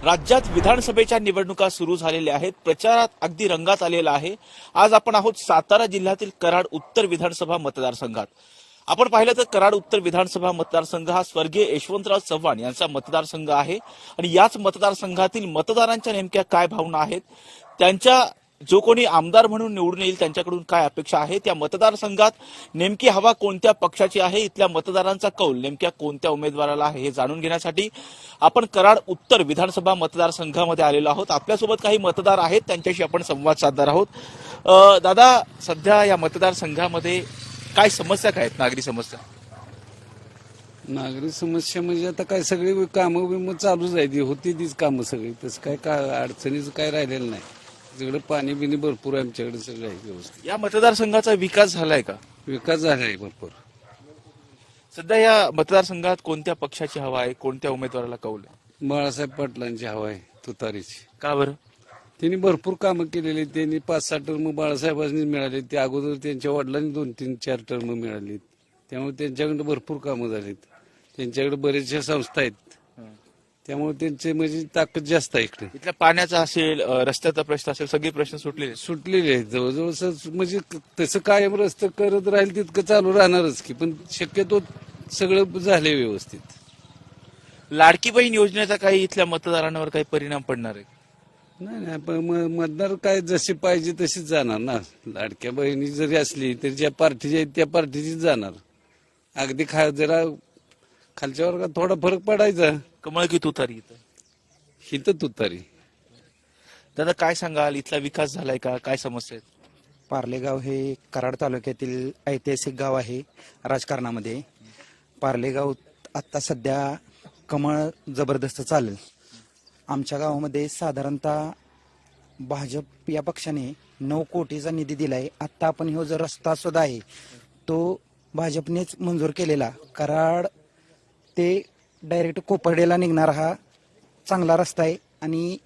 राज्यात विधानसभेच्या निवडणुका सुरू झालेल्या आहेत. प्रचारात अगदी रंगात आलेला आहे. आज आपण आहोत सातारा जिल्ह्यातील कराड उत्तर विधानसभा मतदारसंघात. आपण पाहिलं तर कराड उत्तर विधानसभा मतदारसंघ हा स्वर्गीय यशवंतराव चव्हाण यांचा मतदारसंघ आहे आणि याच मतदारसंघातील मतदारांच्या नेमक्या काय भावना आहेत, त्यांच्या जो कोणी आमदार म्हणून निवडून येईल त्यांच्याकडून काय अपेक्षा आहेत, या मतदारसंघात नेमकी हवा कोणत्या पक्षाची आहे, इथल्या मतदारांचा कौल नेमक्या कोणत्या उमेदवाराला आहे हे जाणून घेण्यासाठी आपण कराड उत्तर विधानसभा मतदारसंघामध्ये आलेलो आहोत. आपल्यासोबत काही मतदार आहेत, त्यांच्याशी आपण संवाद साधणार आहोत. दादा, सध्या या मतदारसंघामध्ये काय समस्या काय आहेत, नागरी समस्या? नागरी समस्या म्हणजे आता काय सगळी कामं बिमं चालूच आहे, होती तीच कामं सगळी. तसं काय अडचणीचं काय राहिलेलं नाही. सगळं पाणी बिनी भरपूर आहे आमच्याकडे, सगळं आहे व्यवस्थित. या मतदारसंघाचा विकास झालाय का? विकास झाला आहे भरपूर. सध्या या मतदारसंघात कोणत्या पक्षाची हवा आहे, कोणत्या उमेदवाराला कौल आहे? बाळासाहेब पाटलांची हवा आहे, तुतारीची. का बरं? त्यांनी भरपूर कामं केलेली. त्यांनी 5-6 टर्म बाळासाहेबांनी मिळाले. ते अगोदर त्यांच्या वडिलांनी 2-3-4 टर्म मिळाली. त्यामुळे त्यांच्याकडे भरपूर कामं झालीत. त्यांच्याकडे बरेचशा संस्था आहेत, त्यामुळे त्यांचे म्हणजे ताकद जास्त आहे इकडे. इथल्या पाण्याचा असेल, रस्त्याचा प्रश्न असेल, सगळे प्रश्न सुटलेले आहेत जवळजवळ. म्हणजे तसं कायम रस्ते करत राहील तितकं चालू राहणारच की, पण शक्यतो सगळं झाले व्यवस्थित. लाडकी बहीण योजनेचा काही इथल्या मतदारांवर काही परिणाम पडणार आहे? नाही, पण मतदार काय जसे पाहिजे तशीच जाणार ना. लाडक्या बहिणी जरी असली तरी ज्या पार्टीच्या आहेत त्या पार्टीचीच जाणार. अगदी जरा खालच्या वर्गात थोडा फरक पडायचा. कमळ की तुतारी? हिथं तुतारी. दादा, काय सांगाल, इथला विकास झालाय का, काय समस्या आहेत? पार्लेगाव हे कराड तालुक्यातील ऐतिहासिक गाव आहे. राजकारणामध्ये पार्लेगाव आता सध्या कमळ जबरदस्त चालेल. आमच्या गावामध्ये साधारणतः भाजप या पक्षाने 9 कोटीचा निधी दिलाय. आता आपण ह्यो जो रस्ता सुद्धा आहे तो भाजपनेच मंजूर केलेला. कराड ते डायरेक्ट कोपर्डेला निघणारा हा चांगला रस्ता आहे आणि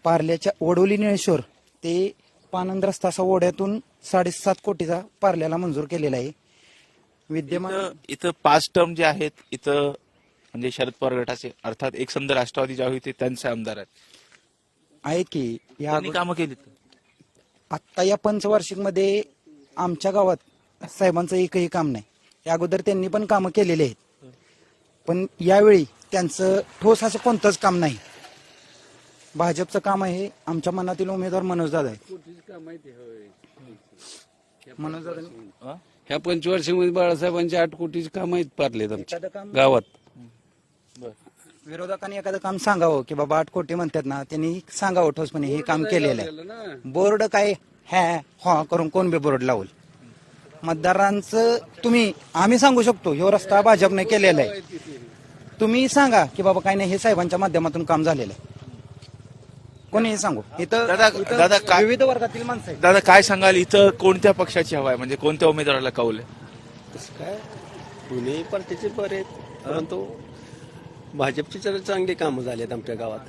पार्ल्याच्या वडोली निळेश्वर ते पानंद रस्ता असा ओढ्यातून 7.5 कोटीचा पार्ल्याला मंजूर केलेला आहे. विद्यमान इथं 5 टर्म जे आहेत, इथं म्हणजे शरद पवार गटाचे अर्थात एकसंध राष्ट्रवादी जे होते त्यांचे आमदार आहेत की या कामं केली. आत्ता या पंचवार्षिक मध्ये आमच्या गावात साहेबांचं एकही काम नाही. या अगोदर त्यांनी पण कामं केलेली आहेत, पण यावेळी त्यांचं ठोस असं कोणतंच काम नाही. भाजपचं काम आहे. आमच्या मनातील उमेदवार मनोजदादा आहे. मनोजदादा ह्या पंचवार्षिकमध्ये बाळासाहेबांची 8 कोटीची कामं आहेत पारलेत आमच्या गावात. विरोधकांनी एखादं काम सांगावं की बाबा 8 कोटी म्हणतात ना, त्यांनी सांगावं ठोसपणे हे काम केलेलं आहे. बोर्ड काय हा करून कोण बी बोर्ड लावल. मतदारांचं आम्ही सांगू शकतो ह्यो रस्ता भाजपने केलेला आहे. तुम्ही सांगा की बाबा काय नाही, हे साहेबांच्या माध्यमातून काम झालेलं आहे. कोणीही सांगू. दादा, विविध वर्गातील माणसं आहेत. दादा, काय सांगाल, इथं कोणत्या पक्षाची हवा आहे, म्हणजे कोणत्या उमेदवाराला कौल आहे? तसं काय दोन्ही पार्टीचे बरे आहेत, परंतु भाजपची चांगली कामं झाली आहेत आमच्या गावात.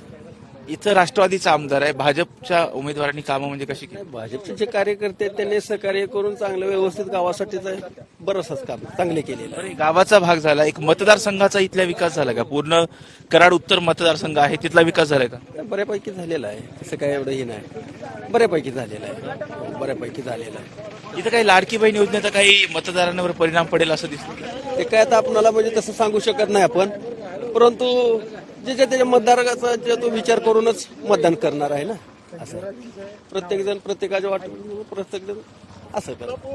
इथं राष्ट्रवादीचा आमदार आहे, भाजपच्या उमेदवारांनी कामं म्हणजे कशी केली? भाजपचे जे कार्यकर्ते आहेत त्यांनी सहकार्य करून चांगलं व्यवस्थित गावासाठी बरंच काम चांगले केलेलं आहे. गावाचा भाग झाला, एक मतदारसंघाचा इथला विकास झाला का? पूर्ण कराड उत्तर मतदारसंघ आहे, तिथला विकास झालाय का? बऱ्यापैकी झालेला आहे, तसं काय एवढंही नाही. बऱ्यापैकी झालेलं आहे, बऱ्यापैकी झालेलं आहे. इथं काही लाडकी बहीण योजनेचा काही मतदारांवर परिणाम पडेल असं दिसतं? ते काय आता आपणाला म्हणजे तसं सांगू शकत नाही आपण, परंतु जे त्याच्या मतदाराचा जे तो विचार करूनच मतदान करणार आहे ना. असं प्रत्येक जण प्रत्येकाच्या प्रत्येक जण असं करत.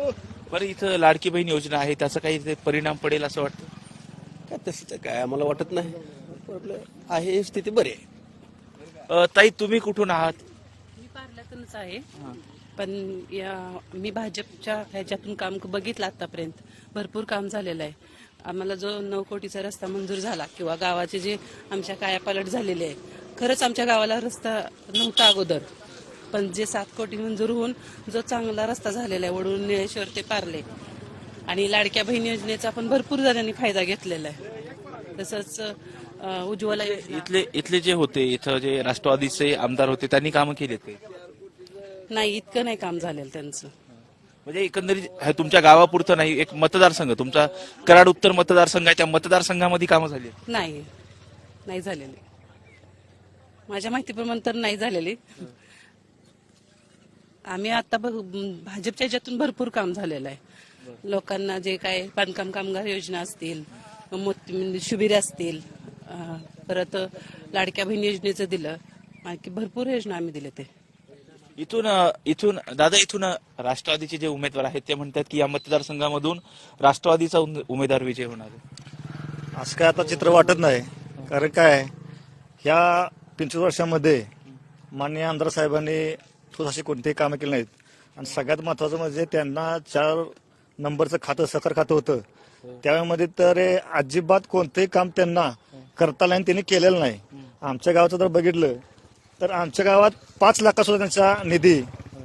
बरं, इथं लाडकी बहीण योजना आहे, त्याचा काही परिणाम पडेल असं वाटतं? काय तसं काय आम्हाला वाटत नाही. आपलं आहे स्थिती बरी आहे. ताई, तुम्ही कुठून आहात? मी पार्ल्यातूनच आहे, पण मी भाजपच्या ह्याच्यातून काम बघितलं आतापर्यंत. भरपूर काम झालेलं आहे. आम्हाला जो 9 कोटीचा रस्ता मंजूर झाला किंवा गावाचे जे आमच्या कायापालट झालेले आहे, खरंच आमच्या गावाला रस्ता नव्हता अगोदर, पण जे 7 कोटी मंजूर होऊन जो चांगला रस्ता झालेला आहे वडून निळेश्वर ते पार्ले, आणि लाडक्या बहीण योजनेचा पण भरपूर जणांनी फायदा घेतलेला आहे. तसंच उज्ज्वला इथले जे होते, इथं जे राष्ट्रवादीचे आमदार होते त्यांनी कामं केलीत काही? नाही, इतकं नाही काम झालेलं त्यांचं. म्हणजे एकंदरीत तुमच्या गावापुरतं नाही, एक मतदारसंघ तुमचा कराड उत्तर मतदारसंघ आहे, त्या मतदारसंघामध्ये कामं झाली? नाही झालेले. माझ्या माहितीप्रमाणे तर नाही झालेली. आम्ही आता भाजपच्या ह्याच्यातून भरपूर काम झालेलं आहे. लोकांना जे काय बांधकाम कामगार योजना असतील, मोती शिबिरे असतील, परत लाडक्या बहीण योजनेचं दिलं, आणखी भरपूर योजना आम्ही दिले. ते इथून राष्ट्रवादीचे जे उमेदवार आहेत ते म्हणतात की या मतदारसंघामधून राष्ट्रवादीचा उमेदवार विजय होणार आहे. असं काय आता चित्र वाटत नाही. कारण काय, ह्या 25 वर्षामध्ये माननीय आमदार साहेबांनी ठोस अशी कोणतेही कामं केली नाहीत. आणि सगळ्यात महत्वाचं म्हणजे त्यांना 4 नंबरचं खातं सहकार खातं होतं, त्यामध्ये तर अजिबात कोणतंही काम त्यांना करता आलं आणि त्यांनी केलेलं नाही. आमच्या गावाचं जर बघितलं तर आमच्या गावात 5 लाखासुद्धा त्यांचा निधी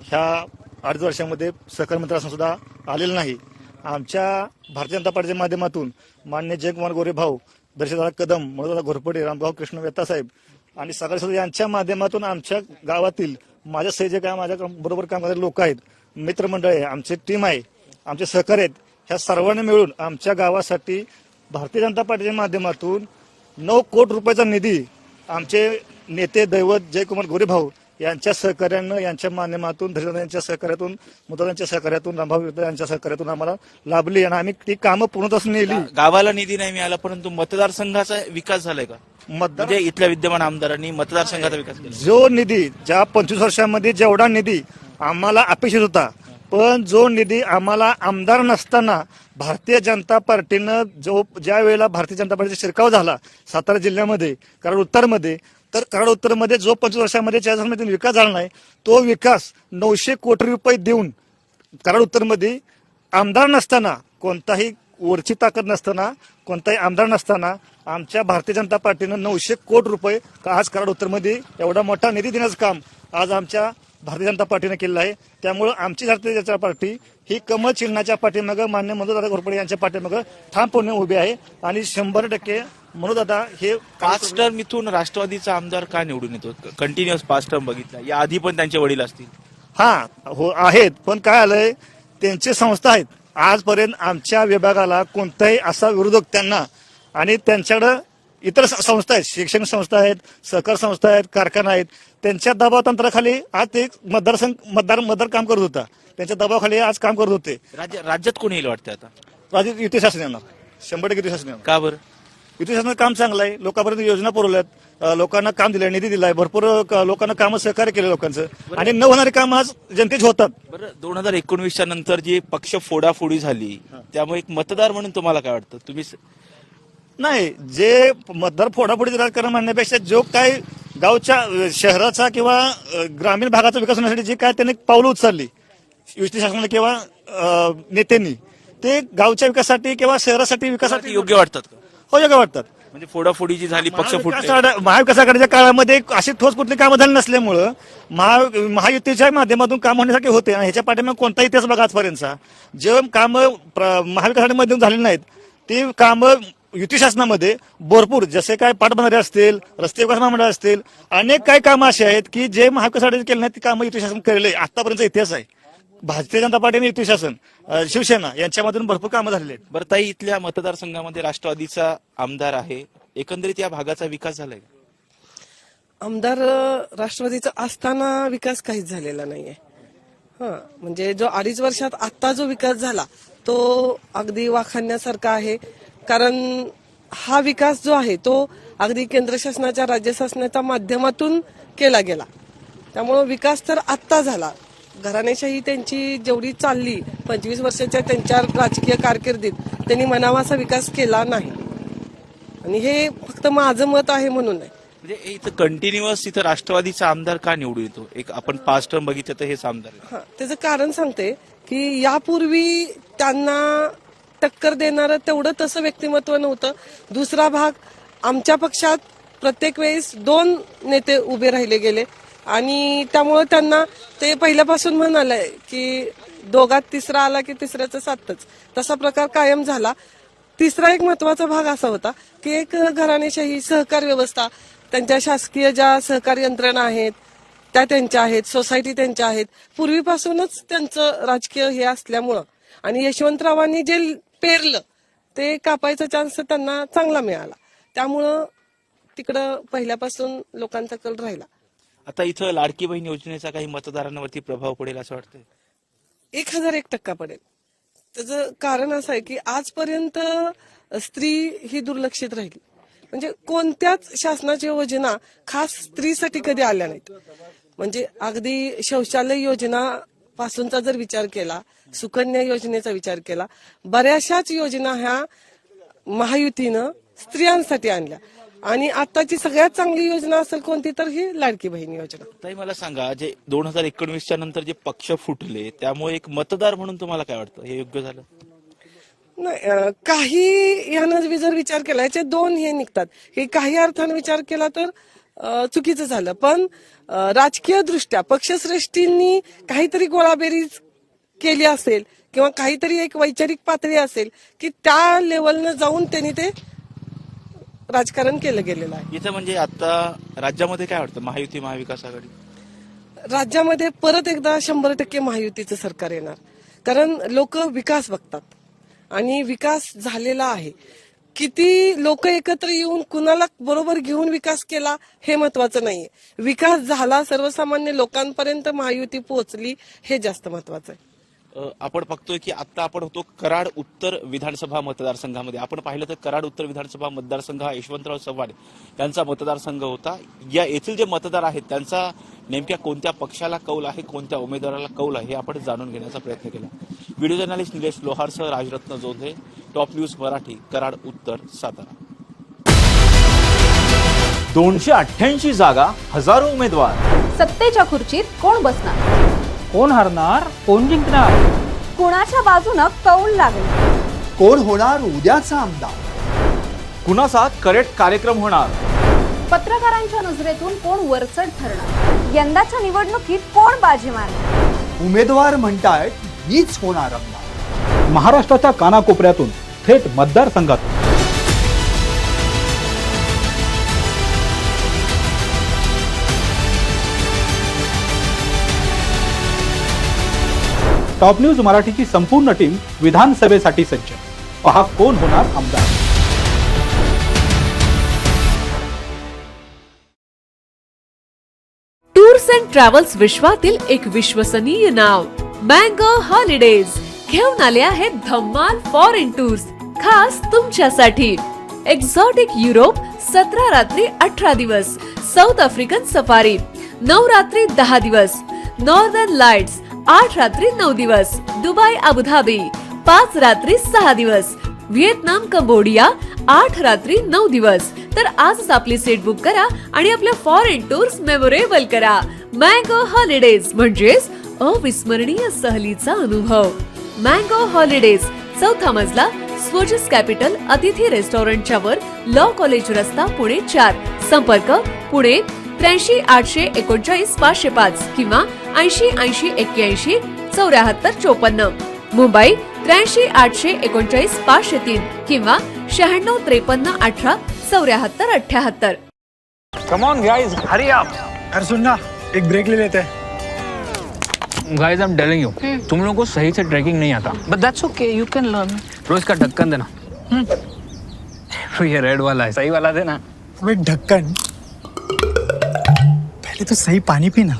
ह्या 2.5 वर्षामध्ये सहकार मंत्र्यांना सुद्धा आलेला नाही. आमच्या भारतीय जनता पार्टीच्या माध्यमातून मान्य जयकुमार गोरे भाऊ, दर्शनदादा कदम, मनोजदादा घोरपडे, रामभाऊ कृष्ण मेहता साहेब आणि सगळे यांच्या माध्यमातून आमच्या गावातील माझ्या सहजे काय माझ्या बरोबर काम करणारे लोक आहेत, मित्रमंडळ आहे, आमची टीम आहे, आमचे सहकारी आहेत, ह्या सर्वांनी मिळून आमच्या गावासाठी भारतीय जनता पार्टीच्या माध्यमातून 9 कोटी रुपयाचा निधी आमचे नेते दैवत जयकुमार गोरे भाऊ यांच्या सहकार्यानं, यांच्या माध्यमातून, धैर्यदादा यांच्या सहकार्यातून, मुदादांच्या सहकार्यातून, रामभाऊ यांच्या सहकार्यातून आम्हाला लाभली आणि आम्ही ती कामं पूर्णतच नेली. गावाला निधी नाही मिळाला, परंतु मतदारसंघाचा विकास झालाय का? म्हणजे इथल्या विद्यमान आमदारांनी मतदारसंघाचा विकास केला. जो निधी ज्या 25 वर्षांमध्ये जेवढा निधी आम्हाला अपेक्षित होता, पण जो निधी आम्हाला आमदार नसताना भारतीय जनता पार्टीनं ज्या वेळेला भारतीय जनता पार्टीचा शिरकाव झाला सातारा जिल्ह्यामध्ये, कराड उत्तरमध्ये, तर कराड उत्तरमध्ये जो 25 वर्षामध्ये 40 वर्षांमध्ये विकास झाला नाही, तो विकास 900 कोटी रुपये देऊन कराड उत्तरमध्ये आमदार नसताना, कोणताही वरची ताकद नसताना, कोणताही आमदार नसताना आमच्या भारतीय जनता पार्टीनं 900 कोटी रुपये आज कराड उत्तरमध्ये एवढा मोठा निधी देण्याचं काम आज आमच्या भारतीय जनता पार्टीने केलं आहे. त्यामुळे आमची भारतीय जनता पार्टी ही कमळ चिन्हाच्या पाठीमागं मान्य मनोजदादा घोरपडे यांच्या पाठीमागं ठामपणे उभे आहे आणि 100% मनोजदादा हे 5 टर्म इथून राष्ट्रवादीचा आमदार का निवडून येतो? कंटिन्युअस 5 टर्म बघितला, या आधी पण त्यांचे वडील असतील. हो आहेत, पण काय आलंय, त्यांचे संस्था आहेत. आजपर्यंत आमच्या विभागाला कोणताही असा विरोधक त्यांना आणि त्यांच्याकडं इतर संस्था आहेत, शैक्षणिक संस्था आहेत, सहकार संस्था आहेत, कारखाना आहेत, त्यांच्या दबाव तंत्राखाली आज ते मतदार काम करत होता. त्यांच्या दबावाखाली आज काम करत होते. राज्यात कोणी येईल वाटतं आता? राज्यात युती शासन येणार, 100% युती शासन येणार. का बरं? युती शासनाचं काम चांगलं आहे, लोकांपर्यंत योजना पुरवल्यात, लोकांना काम दिलंय, निधी दिलाय, भरपूर लोकांना कामं सहकार्य केलं लोकांचं आणि न होणारी काम आज जनतेच होतात. बरं, 2019च्या नंतर जी पक्ष फोडाफोडी झाली, त्यामुळे एक मतदार म्हणून तुम्हाला काय वाटतं? तुम्ही नाही, जे मतदार फोडाफोडीचं राजकारण म्हणण्यापेक्षा जो काय गावच्या शहराचा किंवा ग्रामीण भागाचा विकास होण्यासाठी जे काय त्यांनी पावलं उचलली युती शासनाने किंवा नेत्यांनी, ते गावच्या विकासासाठी किंवा शहरासाठी विकासासाठी योग्य वाटतात का? हो, योग्य वाटतात. म्हणजे फोडाफोडी जी झाली, पक्ष फुटले, महाविकास आघाडीच्या काळामध्ये अशी ठोस कुठली कामं झाली नसल्यामुळं महायुतीच्या माध्यमातून काम होण्यासारखे होते आणि ह्याच्या पाठीमागे कोणताही इतिहास बघा आजपर्यंतचा. जे कामं महाविकास आघाडीमधून झालेली नाहीत ती कामं युती शासनामध्ये भरपूर, जसे काय पाटबंधारे असतील, रस्ते विकास महामंडळ असतील, अनेक काही कामं अशी आहेत की जे महाविकास आघाडीने केले नाहीत ती कामं युती शासन केलेले आतापर्यंत इतिहास आहे. भारतीय जनता पार्टीने युती शासन, शिवसेना यांच्यामधून भरपूर कामं झालेली आहेत. बरं ताई, इथल्या मतदारसंघामध्ये राष्ट्रवादीचा आमदार आहे, एकंदरीत या भागाचा विकास झालाय? आमदार राष्ट्रवादीचा असताना विकास काहीच झालेला नाहीये. म्हणजे जो 2.5 वर्षात आता जो विकास झाला तो अगदी वाखाणण्यासारखा आहे. कारण हा विकास जो आहे तो अगदी केंद्र शासनाच्या, राज्य शासनाच्या माध्यमातून केला गेला. त्यामुळे विकास तर आत्ता झाला. घराणेशाही त्यांची जेवढी चालली 25 वर्षाच्या त्यांच्या राजकीय कारकिर्दीत, त्यांनी म्हणावा असा विकास केला नाही. आणि हे फक्त माझं मत आहे म्हणून नाही. म्हणजे इथं कंटिन्युअस इथं राष्ट्रवादीचा आमदार का निवडून येतो? एक आपण 5 टर्म बघितलं तर हेच आमदार आहे. त्याचं कारण सांगते की यापूर्वी त्यांना टक्कर देणारं तेवढं तसं व्यक्तिमत्व नव्हतं. दुसरा भाग, आमच्या पक्षात प्रत्येक वेळेस 2 नेते उभे राहिले गेले आणि त्यामुळे त्यांना ते पहिल्यापासून म्हणालंय की दोघात तिसरा आला की तिसऱ्याचं सातच, तसा प्रकार कायम झाला. तिसरा एक महत्वाचा भाग असा होता की एक घराणेशाही, सहकार व्यवस्था, त्यांच्या शासकीय ज्या सहकारी यंत्रणा आहेत त्या त्यांच्या आहेत, सोसायटी त्यांच्या आहेत, पूर्वीपासूनच त्यांचं राजकीय हे असल्यामुळं आणि यशवंतरावांनी जे पेरलं ते कापायचा चान्स त्यांना चांगला मिळाला. त्यामुळं तिकडं पहिल्यापासून लोकांचा कल राहिला. आता इथं लाडकी बहीण योजनेचा काही मतदारांवरती प्रभाव पडेल असं वाटतंय? 1001% पडेल. त्याचं कारण असं आहे की आजपर्यंत स्त्री ही दुर्लक्षित राहिली. म्हणजे कोणत्याच शासनाच्या योजना खास स्त्रीसाठी कधी आल्या नाहीत. म्हणजे अगदी शौचालय योजना पासूनचा जर विचार केला, सुकन्या योजनेचा विचार केला, बऱ्याचशाच योजना ह्या महायुतीनं स्त्रियांसाठी आणल्या. आणि आताची सगळ्यात चांगली योजना असेल कोणती तर ही लाडकी बहीण योजना. ताई मला सांगा, जे 2019च्या नंतर जे पक्ष फुटले त्यामुळे एक मतदार म्हणून तुम्हाला काय वाटतं, हे योग्य झालं? नाही, काही यानं जर विचार केला याचे दोन हे निघतात की काही अर्थाने विचार केला तर चुकीचं झालं. पण राजकीय दृष्ट्या पक्षश्रेष्ठींनी काहीतरी गोळाबेरीज केली असेल किंवा काहीतरी एक वैचारिक पातळी असेल की त्या लेवलनं जाऊन त्यांनी ते राजकारण केलं गेलेलं आहे. इथं म्हणजे आता राज्यामध्ये काय वाटतं, महायुती महाविकास आघाडी? राज्यामध्ये परत एकदा 100% महायुतीचं सरकार येणार. कारण लोक विकास बघतात आणि विकास झालेला आहे. किती लोक एकत्र येऊन कुणाला बरोबर घेऊन विकास केला हे महत्वाचं नाहीये. विकास झाला, सर्वसामान्य लोकांपर्यंत महायुती पोहोचली, हे जास्त महत्वाचं आहे. आपण बघतोय की आता आपण होतो कराड उत्तर विधानसभा मतदारसंघामध्ये. आपण पाहिलं तर कराड उत्तर विधानसभा मतदारसंघ हा यशवंतराव चव्हाण यांचा मतदारसंघ होता. या येथील जे मतदार आहेत त्यांचा नेमक्या कोणत्या पक्षाला कौल आहे, कोणत्या उमेदवाराला कौल आहे, हे आपण जाणून घेण्याचा प्रयत्न केला. व्हिडिओ जर्नलिस्ट निलेश लोहारसह राजरत्न जोंधे, टॉप न्यूज मराठी, कराड उत्तर, सातारा. 288 जागा, हजारो उमेदवार. सत्तेच्या खुर्चीत कोण बसणार, कोण हरणार, कोण जिंकणार, कुणाच्या बाजूनं कौल लागेल, कोण होणार उद्याचा आमदार, कुणाचा करेक्ट कार्यक्रम होणार, पत्रकारांच्या नजरेतून कोण वरचढ ठरणार, यंदाच्या निवडणुकीत कोण बाजी मारणार. उमेदवार म्हणतायत मीच होणार आमदार. महाराष्ट्राच्या कानाकोपऱ्यातून थेट मतदारसंघातून टॉप न्यूज मराठीची संपूर्ण टीम विधानसभेसाठी सज्ज. पहा कोण होणार आमदार. टूर्स अँड ट्रॅव्हल्स विश्वातील एक विश्वसनीय नाव मँगो हॉलिडेज घेऊन आले आहेत धम्माल फॉरेन टूर्स खास तुमच्यासाठी. एक्झॉटिक युरोप 17 रात्री 18 दिवस, साऊथ आफ्रिकन सफारी 9 रात्री 10 दिवस, नॉर्दर्न लाईट्स 8 रात्री 9 दिवस, दुबई अबुधाबी 5 रात्री 6 दिवस, व्हिएतनाम कंबोडिया 8 रात्री 9 दिवस. तर आजच आपली सीट बुक करा आणि आपल्या फॉरेन टूर्स मेमोरेबल करा. मँगो हॉलिडेज म्हणजेच अविस्मरणीय सहलीचा अनुभव. मँगो हॉलिडेज, 4था मजला, स्वोजस कॅपिटल अतिथी रेस्टॉरंटच्या वर, लॉ कॉलेज रस्ता, पुणे 4. संपर्क पुणे 83 839 505 किंवा 80 80 81 74 54. मुंबई 83 839 503 किंवा 96 53 18 74 78. Come on guys, hurry up. अरे सुन ना, एक ब्रेक ले लेते हैं. Guys, I am telling you, तुम लोगों को सही से ट्रैकिंग नहीं आता. But that's okay, you can learn. रोज का ढक्कन देना. ये रेड वाला है, सही वाला देना. अबे ढक्कन, पहले तो सही पानी पीना.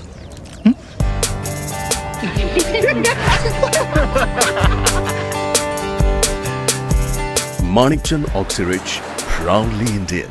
Manikchand Oxyrich, proudly Indian.